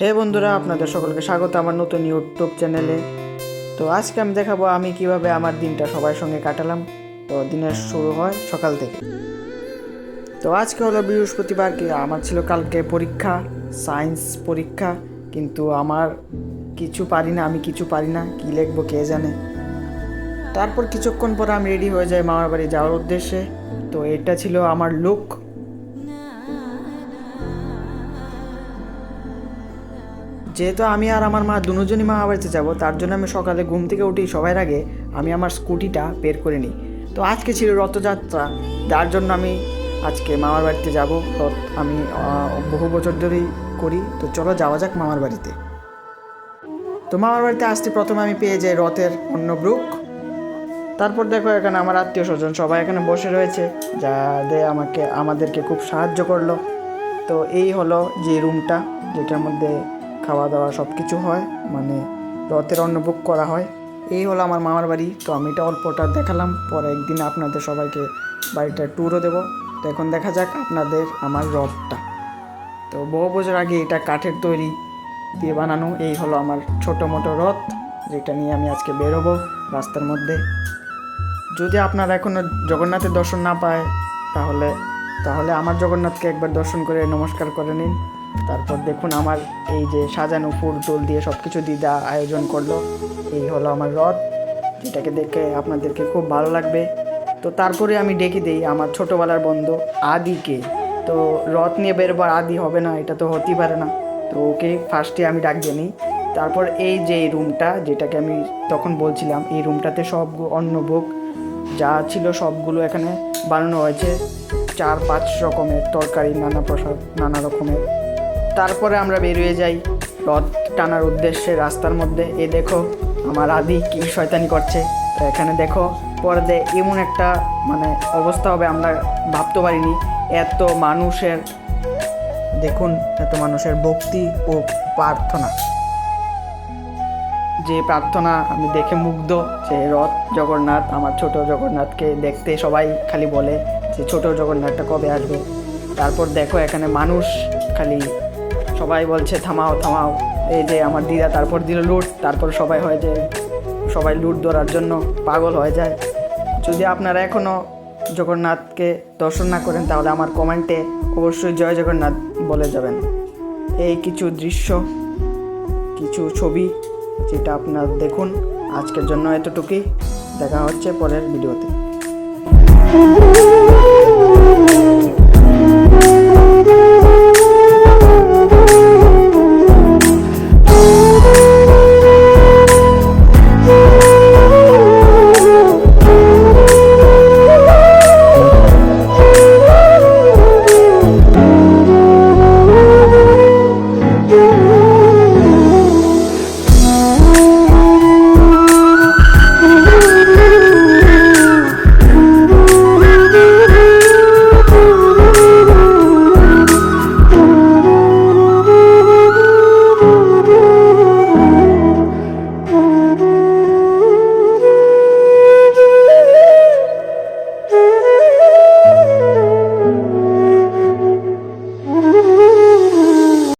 হে বন্ধুরা, আপনাদের সকলকে স্বাগত আমার নতুন ইউটিউব চ্যানেলে। তো আজকে আমি দেখাবো আমি কিভাবে আমার দিনটা সবার সঙ্গে কাটালাম। তো দিনের শুরু হয় সকাল থেকে। তো আজকে হলো বৃহস্পতিবার, কি আমার ছিল কালকে পরীক্ষা, সায়েন্স পরীক্ষা, কিন্তু আমি কিছু পারি না, কি লিখবো কে জানে। তারপর কিছুক্ষণ পর আমি রেডি হয়ে যাই মামার বাড়ি যাওয়ার উদ্দেশ্যে। তো এটা ছিল আমার লুক। যেহেতু আমি আর আমার মা দুজনই মামা বাড়িতে যাবো, তার জন্য আমি সকালে ঘুম থেকে উঠি সবার আগে আমি আমার স্কুটিটা বের করে নিই। তো আজকে ছিল রথযাত্রা, যার জন্য আমি আজকে মামার বাড়িতে যাব। রথ আমি বহু বছর ধরেই করি। তো চলো যাওয়া যাক মামার বাড়িতে। তো মামার বাড়িতে আসতে প্রথমে আমি পেয়ে যাই রথের অন্নব্রুক। তারপর দেখো এখানে আমার আত্মীয় স্বজন সবাই এখানে বসে রয়েছে, যাদের আমাদেরকে খুব সাহায্য করলো। তো এই হলো যে রুমটা, যেটার মধ্যে খাওয়া দাওয়া সব কিছু হয়, মানে রথের অন্ন বুক করা হয়। এই হলো আমার মামার বাড়ি। তো আমি এটা অল্পটা দেখালাম, পরে একদিন আপনাদের সবাইকে বাড়িটা ট্যুরও দেবো। তো এখন দেখা যাক আপনাদের আমার রথটা। তো বহু বছর আগে এটা কাঠের তৈরি দিয়ে বানানো। এই হলো আমার ছোটো মোটো রথ, যেটা নিয়ে আমি আজকে বেরোবো রাস্তার মধ্যে। যদি আপনারা এখনও জগন্নাথের দর্শন না পায়, তাহলে আমার জগন্নাথকে একবার দর্শন করে নমস্কার করে নিন। তারপর দেখুন আমার এই যে সাজানো ফুল টুল দিয়ে সব কিছু দিদা আয়োজন করলো। এই হলো আমার রথ, যেটাকে দেখে আপনাদেরকে খুব ভালো লাগবে। তো তারপরে আমি ডেকে দিই আমার ছোটোবেলার বন্ধু আদিকে। তো রথ নিয়ে বেরোবার আদি হবে না, এটা তো হতেই পারে না। তো ওকে ফার্স্টে আমি ডাক দিয়ে নিই। তারপর এই যে এই রুমটা, যেটাকে আমি তখন বলছিলাম, এই রুমটাতে সব অন্নভোগ যা ছিল সবগুলো এখানে বানানো হয়েছে। 4-5 রকমের তরকারি, নানা প্রসাদ, নানা রকমের। তারপরে আমরা বেরিয়ে যাই রথ টানার উদ্দেশ্যে রাস্তার মধ্যে। এ দেখো আমার আদি কি শয়তানি করছে। তো এখানে দেখো পর্দে এমন একটা অবস্থা হবে আমরা ভাবতে পারিনি। এত মানুষের ভক্তি ও প্রার্থনা, যে প্রার্থনা আমি দেখে মুগ্ধ। যে রথ জগন্নাথ, আমার ছোট জগন্নাথকে দেখতে সবাই খালি বলে যে ছোট জগন্নাথটা কবে আসবে। তারপর দেখো এখানে মানুষ খালি সবাই বলছে থামাও থামাও। এই যে আমার দিদা তারপর দিল লুট। তারপর সবাই লুট ধরার জন্য পাগল হয়ে যায়। যদি আপনারা এখনও জগন্নাথকে দর্শন না করেন, তাহলে আমার কমেন্টে অবশ্যই জয় জগন্নাথ বলে যাবেন। এই কিছু দৃশ্য, কিছু ছবি, যেটা আপনারা দেখুন। আজকের জন্য এতটুকুই, দেখা হচ্ছে পরের ভিডিওতে।